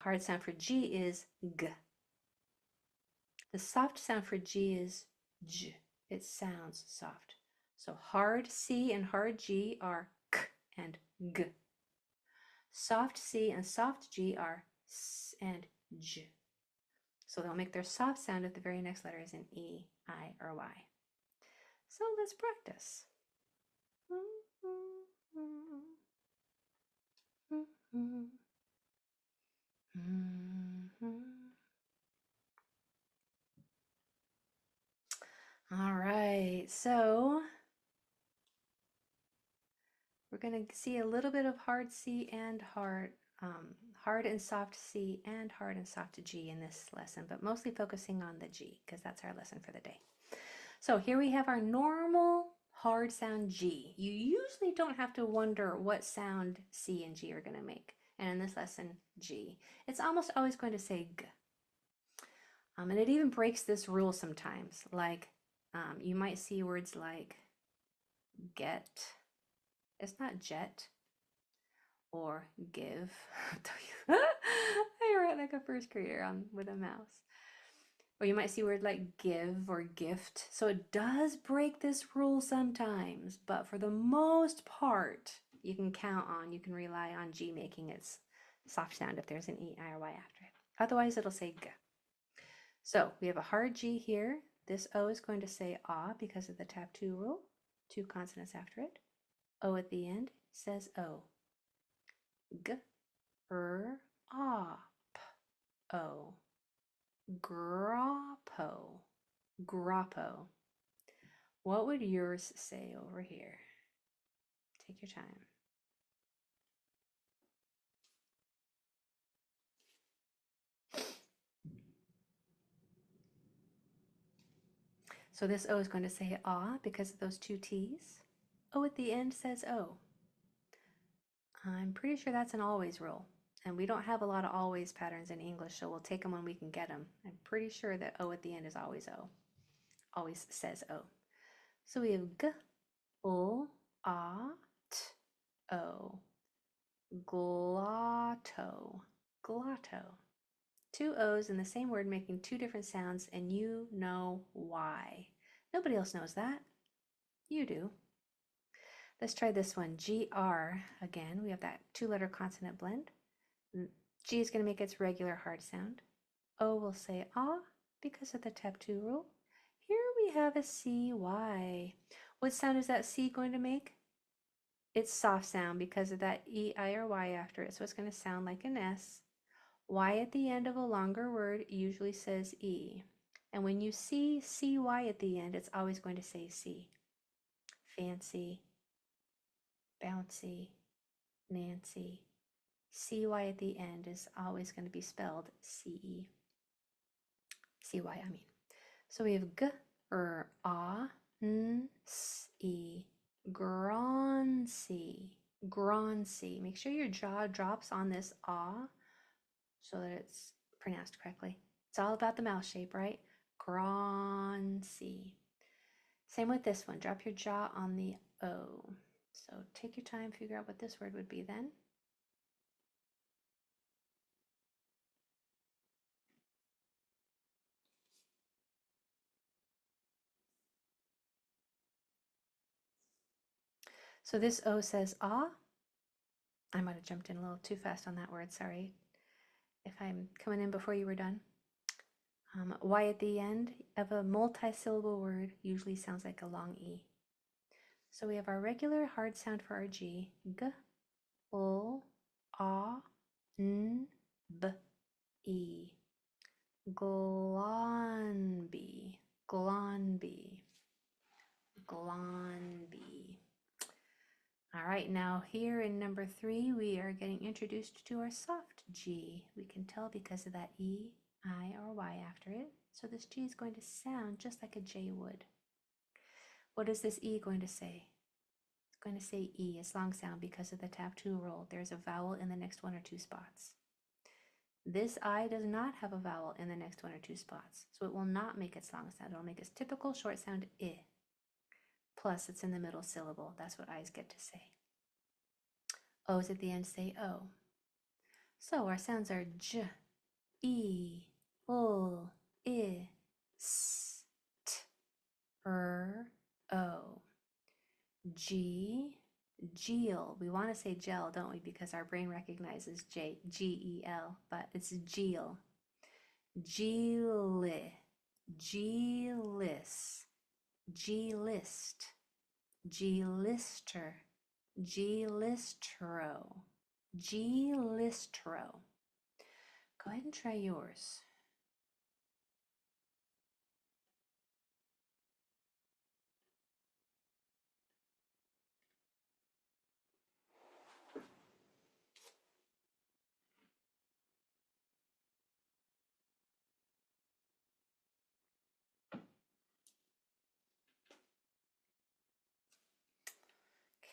hard sound for G is G. The soft sound for G is J. It sounds soft. So hard C and hard G are K and G. Soft C and soft G are S and J. So they'll make their soft sound if the very next letter is an E, I, or Y. So let's practice. All right, so we're going to see a little bit of hard C and hard and soft C and hard and soft G in this lesson, but mostly focusing on the G because that's our lesson for the day. So here we have our normal hard sound G. You usually don't have to wonder what sound C and G are going to make. And in this lesson, G. It's almost always going to say G. And it even breaks this rule sometimes. Like you might see words like get. It's not jet or give. I write like a first grader with a mouse. Or you might see words like give or gift. So it does break this rule sometimes, but for the most part, you can rely on G making its soft sound if there's an E, I, or Y after it. Otherwise, it'll say G. So we have a hard G here. This O is going to say ah because of the tap 2 rule, 2 consonants after it. O at the end says O. G, ah, p, O. Grappo, grappo. What would yours say over here? Take your time. So this O is going to say ah because of those 2 T's. O at the end says O. I'm pretty sure that's an always rule. And we don't have a lot of always patterns in English, so we'll take them when we can get them. I'm pretty sure that O at the end is always O. Always says O. So we have G, O, A, T, O. Glotto, glotto. 2 O's in the same word making 2 different sounds, and you know why. Nobody else knows that. You do. Let's try this one. GR again. We have that 2-letter consonant blend. G is going to make its regular hard sound. O will say ah because of the tap 2 rule. Here we have a CY. What sound is that C going to make? It's soft sound because of that E, I, or Y after it. So it's going to sound like an S. Y at the end of a longer word usually says E. And when you see CY at the end, it's always going to say C. Fancy, bouncy, Nancy. CY at the end is always going to be spelled CE. CY, I mean. So we have G, A, N, S, E. Groncy, groncy. Make sure your jaw drops on this ah so that it's pronounced correctly. It's all about the mouth shape, right? Groncy. Same with this one. Drop your jaw on the O. So take your time, figure out what this word would be then. So this O says ah. I might have jumped in a little too fast on that word, sorry. If I'm coming in before you were done. Y at the end of a multi-syllable word usually sounds like a long E. So we have our regular hard sound for our G. G, L, A, N, B, E. Glonby, glonby, glonby. All right, now here in number 3, we are getting introduced to our soft G. We can tell because of that E, I, or Y after it. So this G is going to sound just like a J would. What is this E going to say? It's going to say E, it's long sound because of the tap 2 rule. There's a vowel in the next 1 or 2 spots. This I does not have a vowel in the next 1 or 2 spots, so it will not make its long sound. It will make its typical short sound I. Plus, it's in the middle syllable. That's what I's get to say. O's at the end say O. So our sounds are j, e, l, I, s, t, o. G, gel. We want to say gel, don't we? Because our brain recognizes G-E-L, but it's gel. G-li, G-list, G-list, G-lister, G-listro, G-listro. Go ahead and try yours.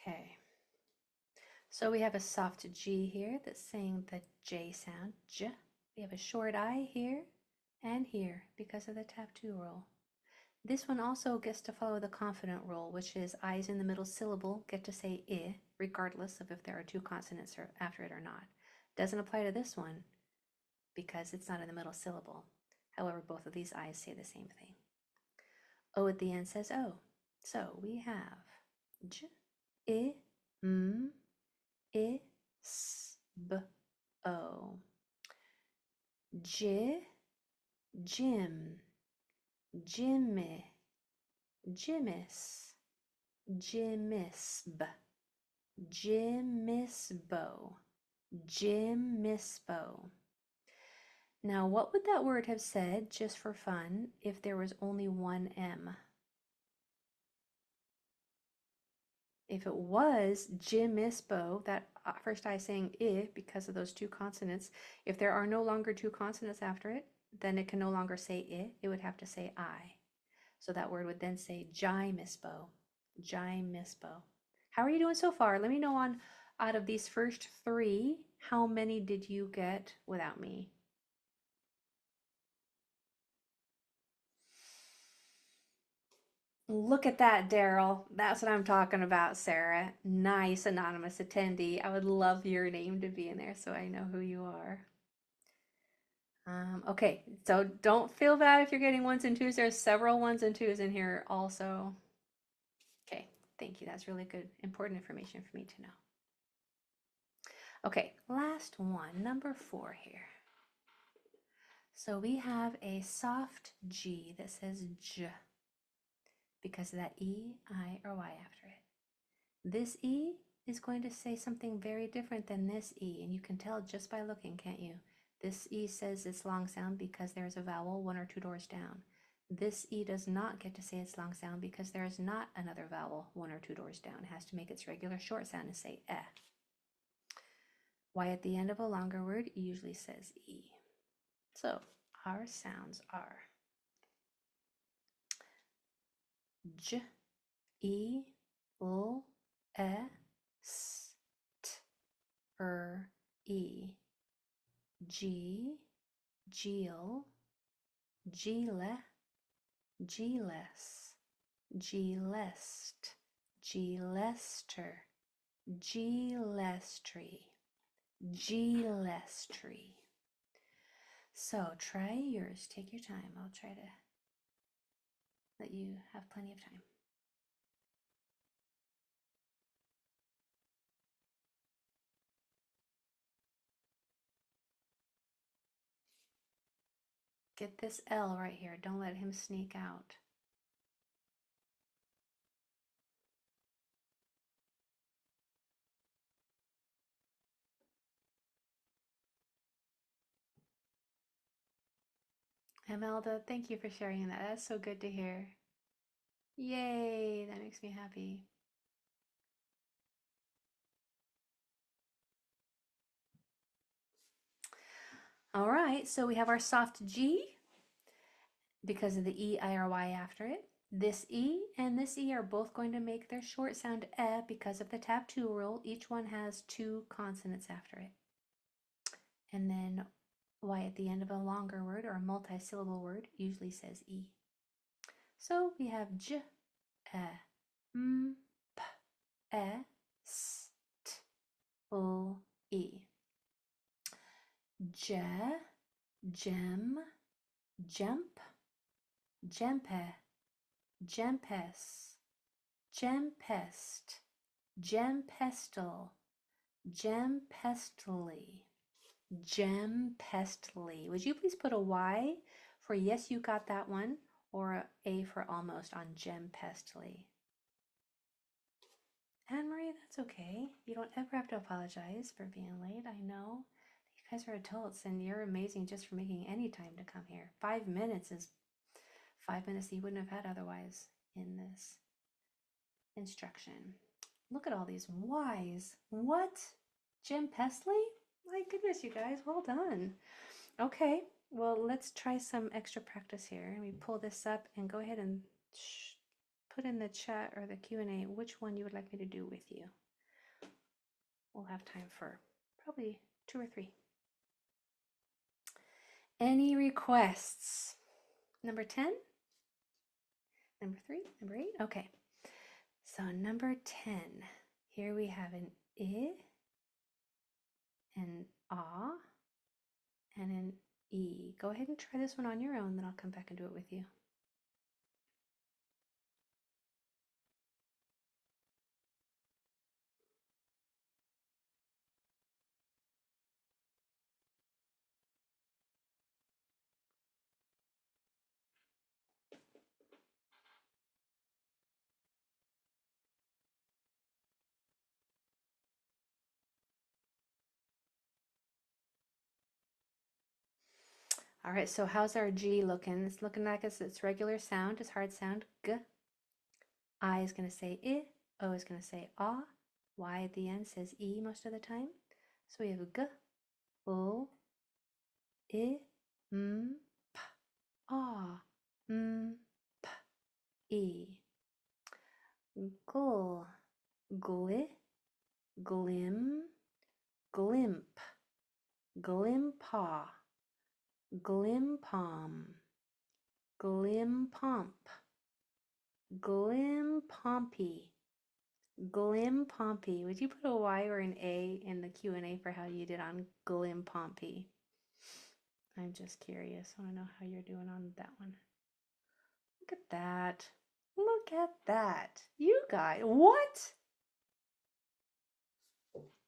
Okay. So we have a soft G here that's saying the J sound, J. We have a short I here and here because of the tap 2 rule. This one also gets to follow the confident rule, which is I's in the middle syllable get to say I, regardless of if there are 2 consonants after it or not. Doesn't apply to this one because it's not in the middle syllable. However, both of these I's say the same thing. O at the end says O. So we have J, I, M, I, S, B, O. J, Jim, Jimmy, Jimis, Jimisb, Jimisbo, Jimisbo. Now, what would that word have said, just for fun, if there was only one M? If it was Jimisbo, that first I saying I because of those 2 consonants, if there are no longer 2 consonants after it, then it can no longer say I, it would have to say I. So that word would then say Jimisbo, Jimisbo. How are you doing so far? Let me know out of these first 3, how many did you get without me? Look at that, Daryl. That's what I'm talking about, Sarah. Nice anonymous attendee. I would love your name to be in there so I know who you are. Okay, so don't feel bad if you're getting 1s and 2s. There's several 1s and 2s in here also. Okay, thank you. That's really good, important information for me to know. Okay, last one, number 4 here. So we have a soft G that says J because of that E, I, or Y after it. This E is going to say something very different than this E, and you can tell just by looking, can't you? This E says it's long sound because there's a vowel 1 or 2 doors down. This E does not get to say its long sound because there is not another vowel 1 or 2 doors down. It has to make its regular short sound and say eh. Y at the end of a longer word usually says E. So our sounds are J, E, L, E, S, T, E, G, Geel, Gele, Geles, Gelest, Gelester, Gelestry, Gelestry. So try yours. Take your time. I'll try to let you have plenty of time. Get this L right here. Don't let him sneak out. Imelda, thank you for sharing that. That's so good to hear. Yay, that makes me happy. All right, so we have our soft G because of the E, I, or Y after it. This E and this E are both going to make their short sound E because of the tap 2 rule. Each one has 2 consonants after it. And then Y at the end of a longer word or a multi-syllable word usually says E. So we have J, E, M, P, E, S, T, L, E. Je, gem, jump, gempe, gempes, gempest, gempestal, gempestly, gempestly. Would you please put a Y for yes, you got that one, or A for almost on gempestly? Anne-Marie, that's okay. You don't ever have to apologize for being late. I know you guys are adults and you're amazing just for making any time to come here. 5 minutes is 5 minutes that you wouldn't have had otherwise in this instruction. Look at all these Y's. What? Jim Pesley? My goodness, you guys, well done. Okay, well, let's try some extra practice here. Let me pull this up and go ahead and put in the chat or the Q&A which one you would like me to do with you. We'll have time for probably 2 or 3. Any requests? Number 10? Number 3? Number 8? Okay. So number 10, here we have an I, an ah, and an E. Go ahead and try this one on your own, then I'll come back and do it with you. All right, so how's our G looking? It's looking like it's regular sound, it's hard sound, G. I is going to say I, O is going to say ah, Y at the end says E most of the time. So we have G, O, I, M, P, ah, M, P, E. Gl, gli, glim, glimp, glimpa, glimpom, glimpomp, glimpompy, glimpompy. Would you put a Y or an A in the Q&A for how you did on glimpompy? I'm just curious. I want to know how you're doing on that one. Look at that. Look at that. You guys, what?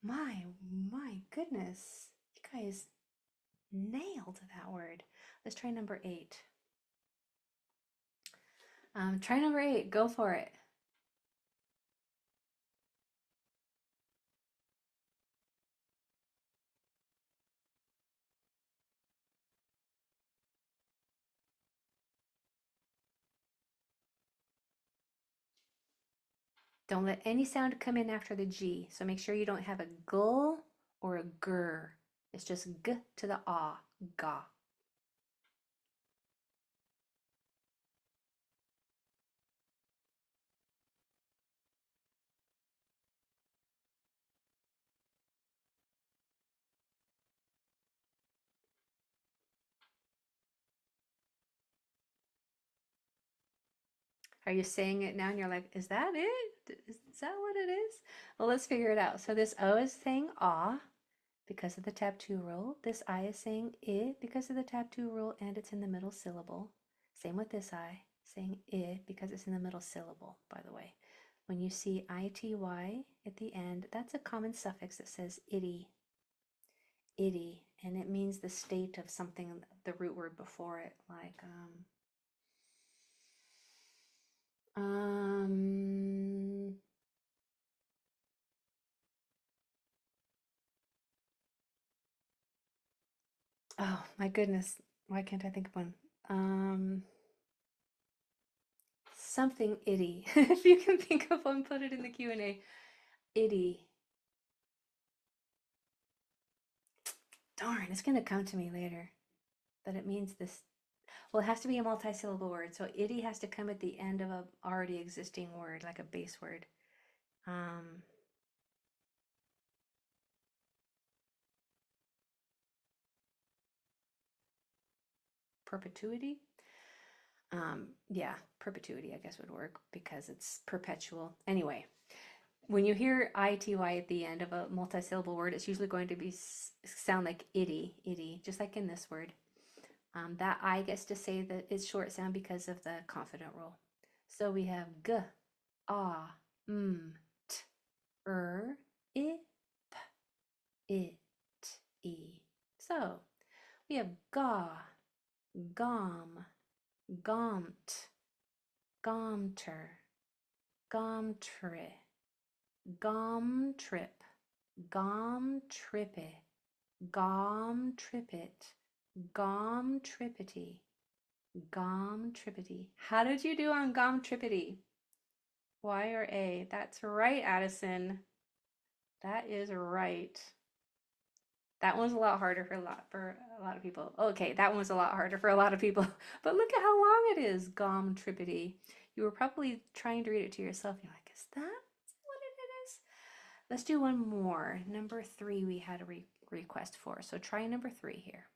My goodness. You guys nailed that word. Let's try number 8. Try number 8. Go for it. Don't let any sound come in after the G. So make sure you don't have a gull or a gur. It's just g to the ah, ga. Are you saying it now and you're like, is that it? Is that what it is? Well, let's figure it out. So this O is saying ah because of the tab 2 rule. This I is saying I because of the tab 2 rule and it's in the middle syllable. Same with this I, saying I because it's in the middle syllable, by the way. When you see ity at the end, that's a common suffix that says itty, itty, and it means the state of something, the root word before it, like oh my goodness, why can't I think of one? Something itty. If you can think of one, put it in the Q&A. Itty. Darn, it's gonna come to me later. But it means this. Well, it has to be a multi-syllable word, so itty has to come at the end of a already existing word, like a base word. Perpetuity. Yeah, perpetuity I guess would work because it's perpetual. Anyway, When you hear ity at the end of a multisyllable word, it's usually going to be sound like itty, just like in this word. That I gets to say that it's short sound because of the confident rule. So we have g, ah, t, I, p, it, e. So we have ga, gom, gomt, gomter, gomtre, gom trip, gom trippy, gom trippet, gom trippity, gom trippity. How did you do on gom trippity? Y or A? That's right, Addison. That is right. That one's a lot harder for a lot of people. Okay, that one was a lot harder for a lot of people. But look at how long it is, gom trippity. You were probably trying to read it to yourself. You're like, is that what it is? Let's do one more. Number 3 we had a request for. So try number 3 here.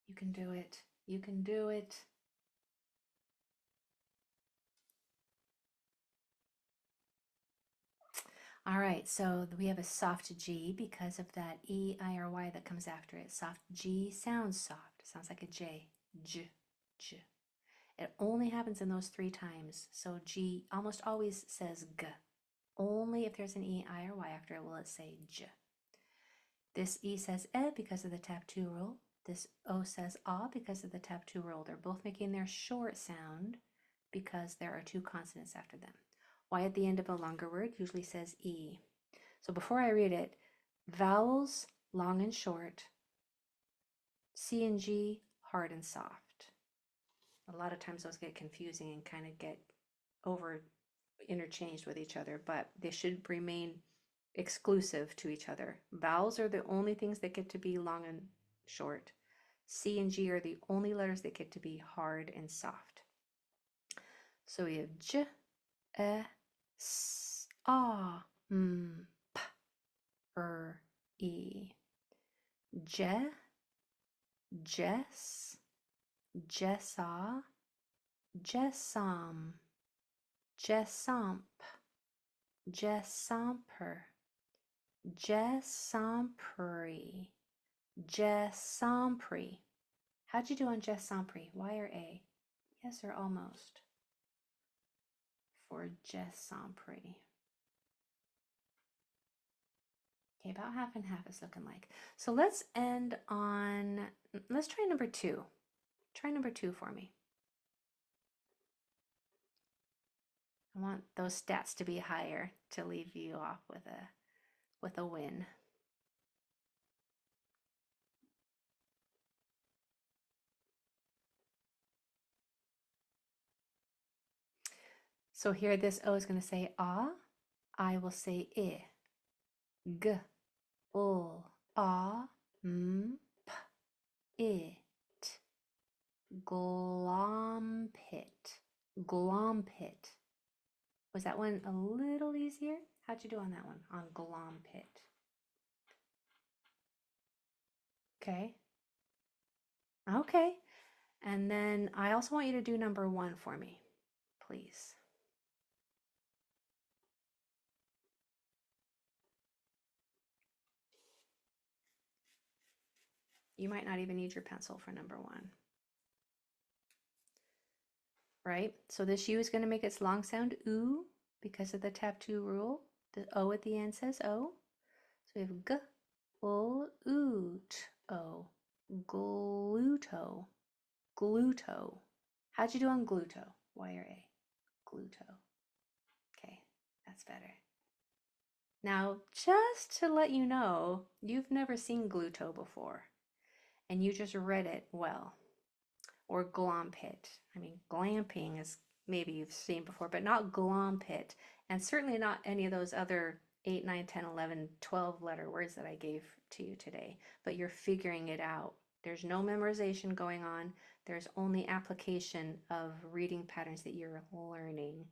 You can do it. You can do it. All right, so we have a soft G because of that E, I, or Y that comes after it. Soft G sounds soft. It sounds like a J. J, J. It only happens in those 3 times. So G almost always says G. Only if there's an E, I, or Y after it will it say J. This E says E because of the tap 2 rule. This O says A because of the tap 2 rule. They're both making their short sound because there are 2 consonants after them. Y at the end of a longer word usually says E. So before I read it, vowels long and short, C and G hard and soft. A lot of times those get confusing and kind of get over interchanged with each other, but they should remain exclusive to each other. Vowels are the only things that get to be long and short. C and G are the only letters that get to be hard and soft. So we have J, E, S, A, M, P, E. Je, Jess, Jessa, Jessam, Jessamp, Jessamper, Jessampree, Jessampree. How'd you do on Jessampree? Y or A? Yes or almost? For Jessampree. Okay, about half and half is looking like. So let's end on, let's try number 2. Try number 2 for me. I want those stats to be higher to leave you off with a win. So here this O is going to say ah, I will say I. G, ul, ah, m, p, it. Glompit, glompit. Was that one a little easier? How'd you do on that one, on glompit? Okay. Okay. And then I also want you to do number 1 for me, please. You might not even need your pencil for number 1. Right? So this U is going to make its long sound oo because of the tap 2 rule. The O at the end says O. So we have g, ul, oot, o, gluto, gluto. How'd you do on gluto? Y or A? Gluto. Okay, that's better. Now, just to let you know, you've never seen gluto before, and you just read it well. Or glompit. I mean, glamping is maybe you've seen before, but not glompit, and certainly not any of those other 8, 9, 10, 11, 12 letter words that I gave to you today, but you're figuring it out. There's no memorization going on. There's only application of reading patterns that you're learning.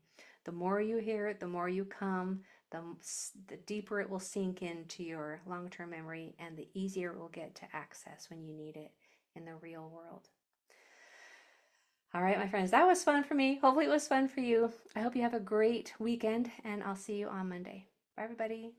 The more you hear it, the more you come, the deeper it will sink into your long-term memory, and the easier it will get to access when you need it in the real world. All right, my friends, that was fun for me. Hopefully it was fun for you. I hope you have a great weekend, and I'll see you on Monday. Bye, everybody.